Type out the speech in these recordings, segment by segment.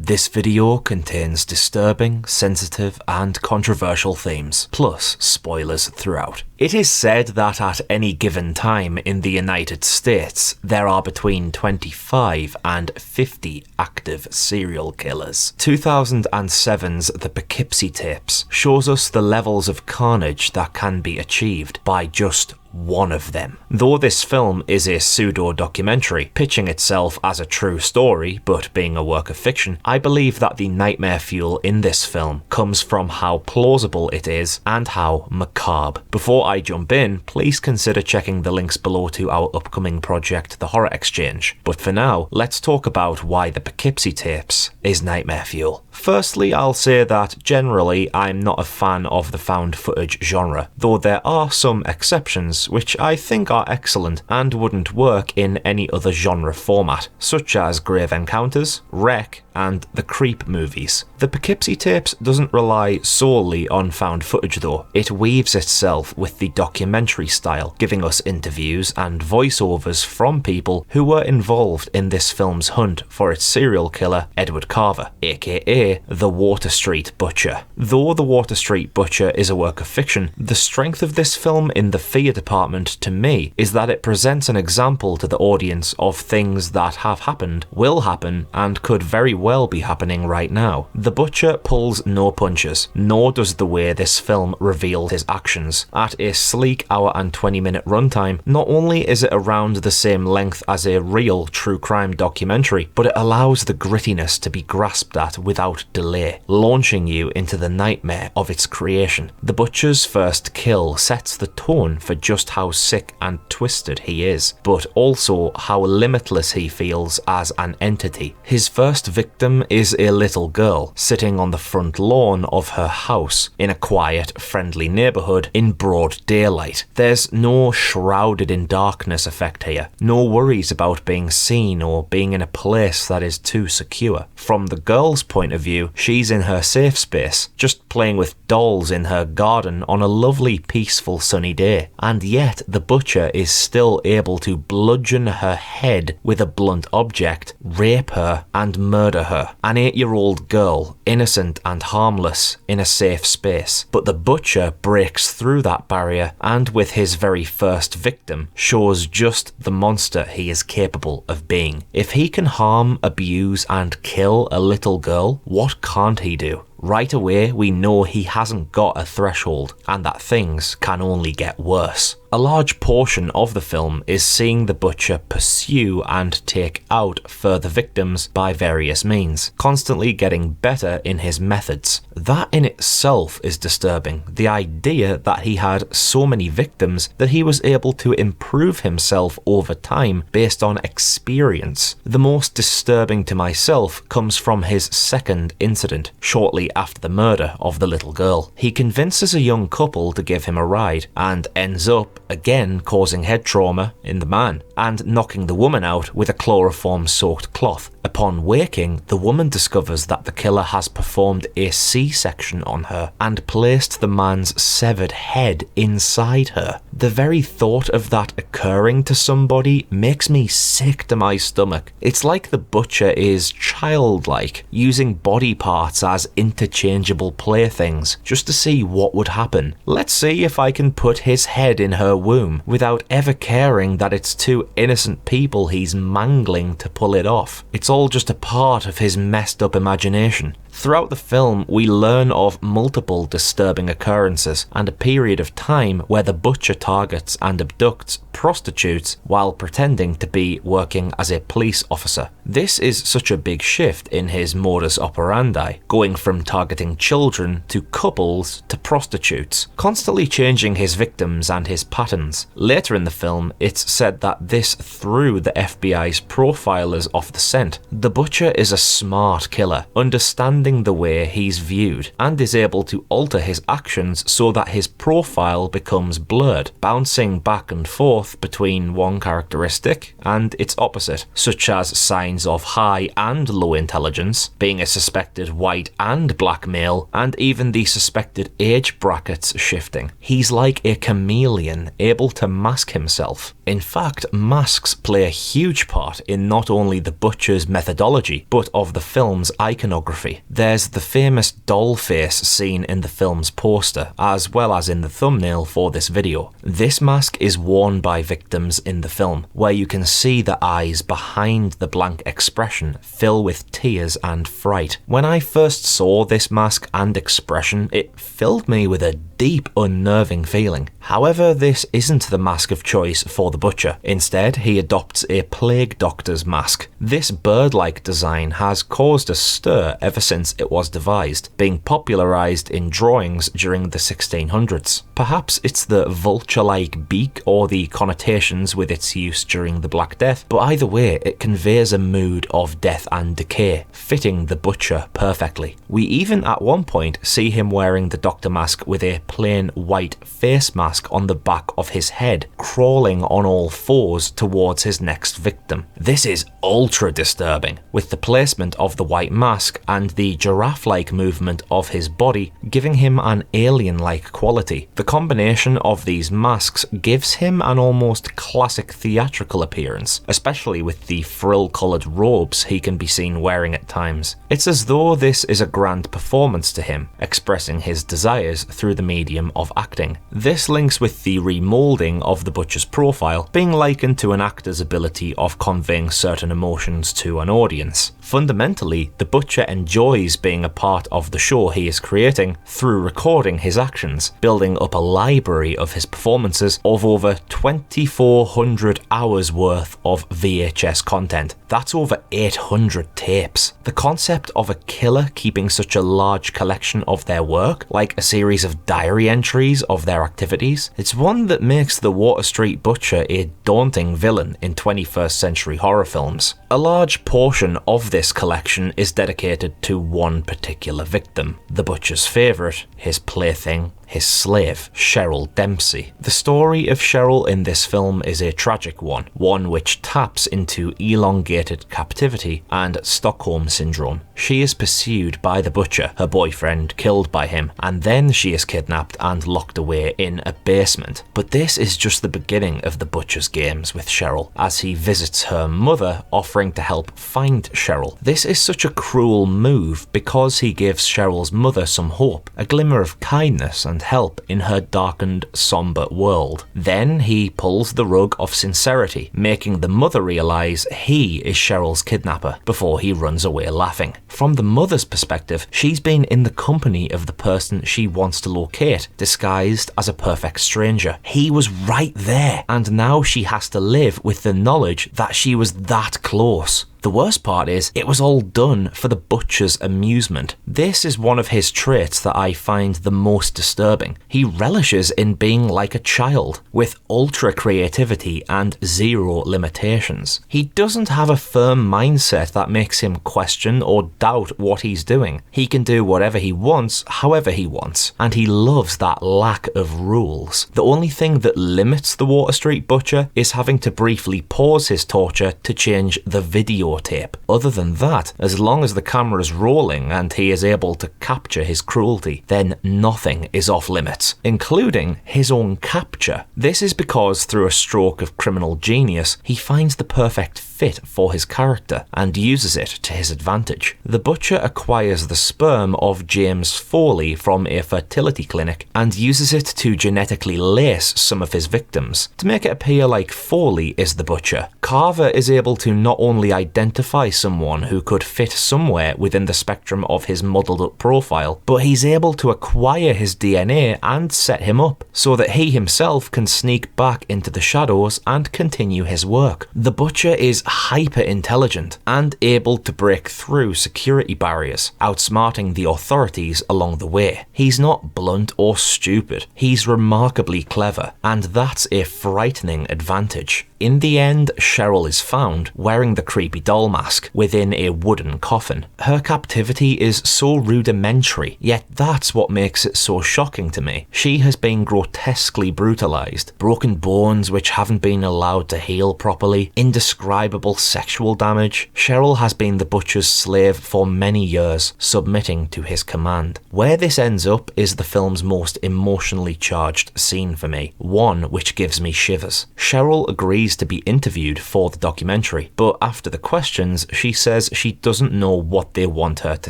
This video contains disturbing, sensitive, and controversial themes, plus spoilers throughout. It is said that at any given time in the United States, there are between 25 and 50 active serial killers. 2007's The Poughkeepsie Tapes shows us the levels of carnage that can be achieved by just one of them. Though this film is a pseudo-documentary, pitching itself as a true story, but being a work of fiction, I believe that the nightmare fuel in this film comes from how plausible it is and how macabre. Before I jump in, please consider checking the links below to our upcoming project, The Horror Exchange. But for now, let's talk about why The Poughkeepsie Tapes is nightmare fuel. Firstly, I'll say that generally I'm not a fan of the found footage genre, though there are some exceptions which I think are excellent and wouldn't work in any other genre format, such as Grave Encounters, Wreck, and the Creep movies. The Poughkeepsie Tapes doesn't rely solely on found footage though. It weaves itself with the documentary style, giving us interviews and voiceovers from people who were involved in this film's hunt for its serial killer, Edward Carver, aka the Water Street Butcher. Though the Water Street Butcher is a work of fiction, the strength of this film in the fear department to me is that it presents an example to the audience of things that have happened, will happen, and could very well be happening right now. The Butcher pulls no punches, nor does the way this film revealed his actions. At a sleek hour and 20-minute runtime, not only is it around the same length as a real true crime documentary, but it allows the grittiness to be grasped at without delay, launching you into the nightmare of its creation. The Butcher's first kill sets the tone for just how sick and twisted he is, but also how limitless he feels as an entity. His first victim is a little girl sitting on the front lawn of her house in a quiet, friendly neighborhood in broad daylight. There's no shrouded in darkness effect here, no worries about being seen or being in a place that is too secure. From the girl's point of view, she's in her safe space, just playing with dolls in her garden on a lovely, peaceful, sunny day. And yet, the Butcher is still able to bludgeon her head with a blunt object, rape her, and murder her. An 8-year-old girl, innocent and harmless, in a safe space. But the Butcher breaks through that barrier, and with his very first victim, shows just the monster he is capable of being. If he can harm, abuse, and kill a little girl, what can't he do? Right away, we know he hasn't got a threshold, and that things can only get worse. A large portion of the film is seeing the Butcher pursue and take out further victims by various means, constantly getting better in his methods. That in itself is disturbing, the idea that he had so many victims that he was able to improve himself over time based on experience. The most disturbing to myself comes from his second incident, shortly after the murder of the little girl. He convinces a young couple to give him a ride, and ends up again causing head trauma in the man, and knocking the woman out with a chloroform-soaked cloth. Upon waking, the woman discovers that the killer has performed a C-section on her and placed the man's severed head inside her. The very thought of that occurring to somebody makes me sick to my stomach. It's like the Butcher is childlike, using body parts as interchangeable playthings just to see what would happen. Let's see if I can put his head in her womb without ever caring that it's two innocent people he's mangling to pull it off. It's all just a part of his messed up imagination. Throughout the film, we learn of multiple disturbing occurrences and a period of time where the Butcher targets and abducts prostitutes while pretending to be working as a police officer. This is such a big shift in his modus operandi, going from targeting children to couples to prostitutes, constantly changing his victims and his patterns. Later in the film, it's said that this threw the FBI's profilers off the scent. The Butcher is a smart killer, understanding the way he's viewed, and is able to alter his actions so that his profile becomes blurred, bouncing back and forth between one characteristic and its opposite, such as signs of high and low intelligence, being a suspected white and black male, and even the suspected age brackets shifting. He's like a chameleon, able to mask himself. In fact, masks play a huge part in not only the butcher's methodology, but of the film's iconography. There's the famous doll face seen in the film's poster, as well as in the thumbnail for this video. This mask is worn by victims in the film, where you can see the eyes behind the blank expression fill with tears and fright. When I first saw this mask and expression, it filled me with a deep, unnerving feeling. However, this isn't the mask of choice for the butcher. Instead, he adopts a plague doctor's mask. This bird-like design has caused a stir ever since it was devised, being popularised in drawings during the 1600s. Perhaps it's the vulture-like beak or the connotations with its use during the Black Death, but either way, it conveys a mood of death and decay, fitting the butcher perfectly. We even at one point see him wearing the doctor mask with a plain white face mask on the back of his head, crawling on all fours towards his next victim. This is ultra disturbing, with the placement of the white mask and the giraffe-like movement of his body giving him an alien-like quality. The combination of these masks gives him an almost classic theatrical appearance, especially with the frill-coloured robes he can be seen wearing at times. It's as though this is a grand performance to him, expressing his desires through the medium of acting. This links with the remoulding of the butcher's profile being likened to an actor's ability of conveying certain emotions to an audience. Fundamentally, the butcher enjoys being a part of the show he is creating through recording his actions, building up a library of his performances of over 2,400 hours worth of VHS content. That's over 800 tapes. The concept of a killer keeping such a large collection of their work, like a series of diary entries of their activities, it's one that makes the Water Street Butcher a daunting villain in 21st century horror films. A large portion of this collection is dedicated to one particular victim, the butcher's favourite, his plaything, his slave, Cheryl Dempsey. The story of Cheryl in this film is a tragic one which taps into elongated captivity and Stockholm Syndrome. She is pursued by the butcher, her boyfriend killed by him, and then she is kidnapped and locked away in a basement. But this is just the beginning of the butcher's games with Cheryl, as he visits her mother, offering to help find Cheryl. This is such a cruel move because he gives Cheryl's mother some hope, a glimmer of kindness and help in her darkened, somber world. Then he pulls the rug of sincerity, making the mother realise he is Cheryl's kidnapper before he runs away laughing. From the mother's perspective, she's been in the company of the person she wants to locate, disguised as a perfect stranger. He was right there, and now she has to live with the knowledge that she was that close. The worst part is, it was all done for the butcher's amusement. This is one of his traits that I find the most disturbing. He relishes in being like a child, with ultra creativity and zero limitations. He doesn't have a firm mindset that makes him question or doubt what he's doing. He can do whatever he wants, however he wants, and he loves that lack of rules. The only thing that limits the Water Street Butcher is having to briefly pause his torture to change the video tape. Other than that, as long as the camera's rolling and he is able to capture his cruelty, then nothing is off limits, including his own capture. This is because through a stroke of criminal genius, he finds the perfect fit for his character and uses it to his advantage. The butcher acquires the sperm of James Foley from a fertility clinic and uses it to genetically lace some of his victims to make it appear like Foley is the butcher. Carver is able to not only identify someone who could fit somewhere within the spectrum of his muddled up profile, but he's able to acquire his DNA and set him up so that he himself can sneak back into the shadows and continue his work. The butcher is hyper intelligent and able to break through security barriers, outsmarting the authorities along the way. He's not blunt or stupid, he's remarkably clever, and that's a frightening advantage. In the end, Cheryl is found wearing the creepy doll mask within a wooden coffin. Her captivity is so rudimentary, yet that's what makes it so shocking to me. She has been grotesquely brutalized, broken bones which haven't been allowed to heal properly, indescribable irreparable sexual damage. Cheryl has been the butcher's slave for many years, submitting to his command. Where this ends up is the film's most emotionally charged scene for me, one which gives me shivers. Cheryl agrees to be interviewed for the documentary, but after the questions, she says she doesn't know what they want her to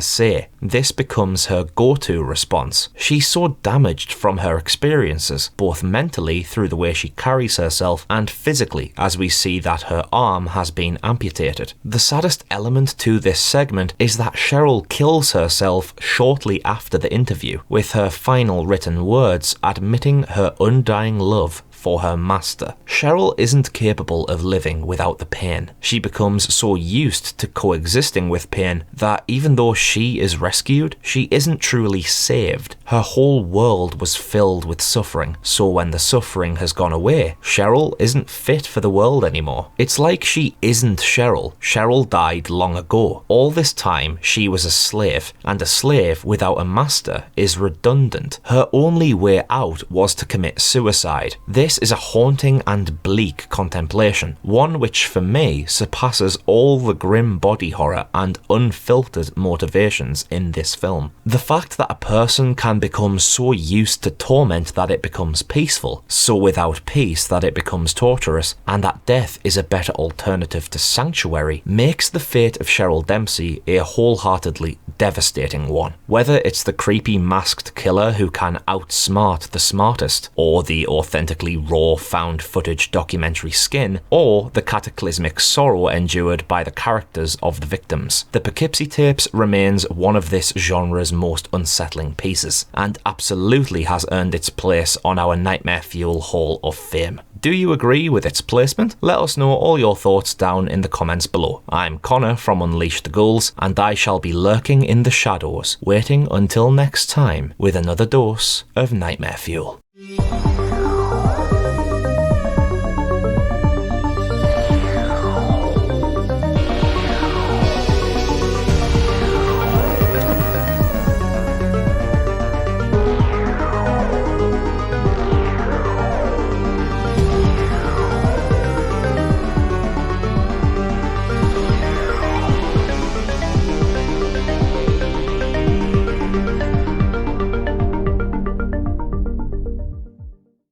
say. This becomes her go-to response. She's so damaged from her experiences, both mentally through the way she carries herself and physically as we see that her arm has been amputated. The saddest element to this segment is that Cheryl kills herself shortly after the interview, with her final written words admitting her undying love for her master. Cheryl isn't capable of living without the pain. She becomes so used to coexisting with pain that even though she is rescued, she isn't truly saved. Her whole world was filled with suffering, so when the suffering has gone away, Cheryl isn't fit for the world anymore. It's like she isn't Cheryl. Cheryl died long ago. All this time, she was a slave, and a slave without a master is redundant. Her only way out was to commit suicide. This is a haunting and bleak contemplation, one which for me surpasses all the grim body horror and unfiltered motivations in this film. The fact that a person can become so used to torment that it becomes peaceful, so without peace that it becomes torturous, and that death is a better alternative to sanctuary, makes the fate of Cheryl Dempsey a wholeheartedly devastating one. Whether it's the creepy masked killer who can outsmart the smartest, or the authentically raw found footage documentary skin, or the cataclysmic sorrow endured by the characters of the victims, the Poughkeepsie Tapes remains one of this genre's most unsettling pieces, and absolutely has earned its place on our Nightmare Fuel Hall of Fame. Do you agree with its placement? Let us know all your thoughts down in the comments below. I'm Connor from Unleash the Ghouls, and I shall be lurking in the shadows, waiting until next time with another dose of Nightmare Fuel.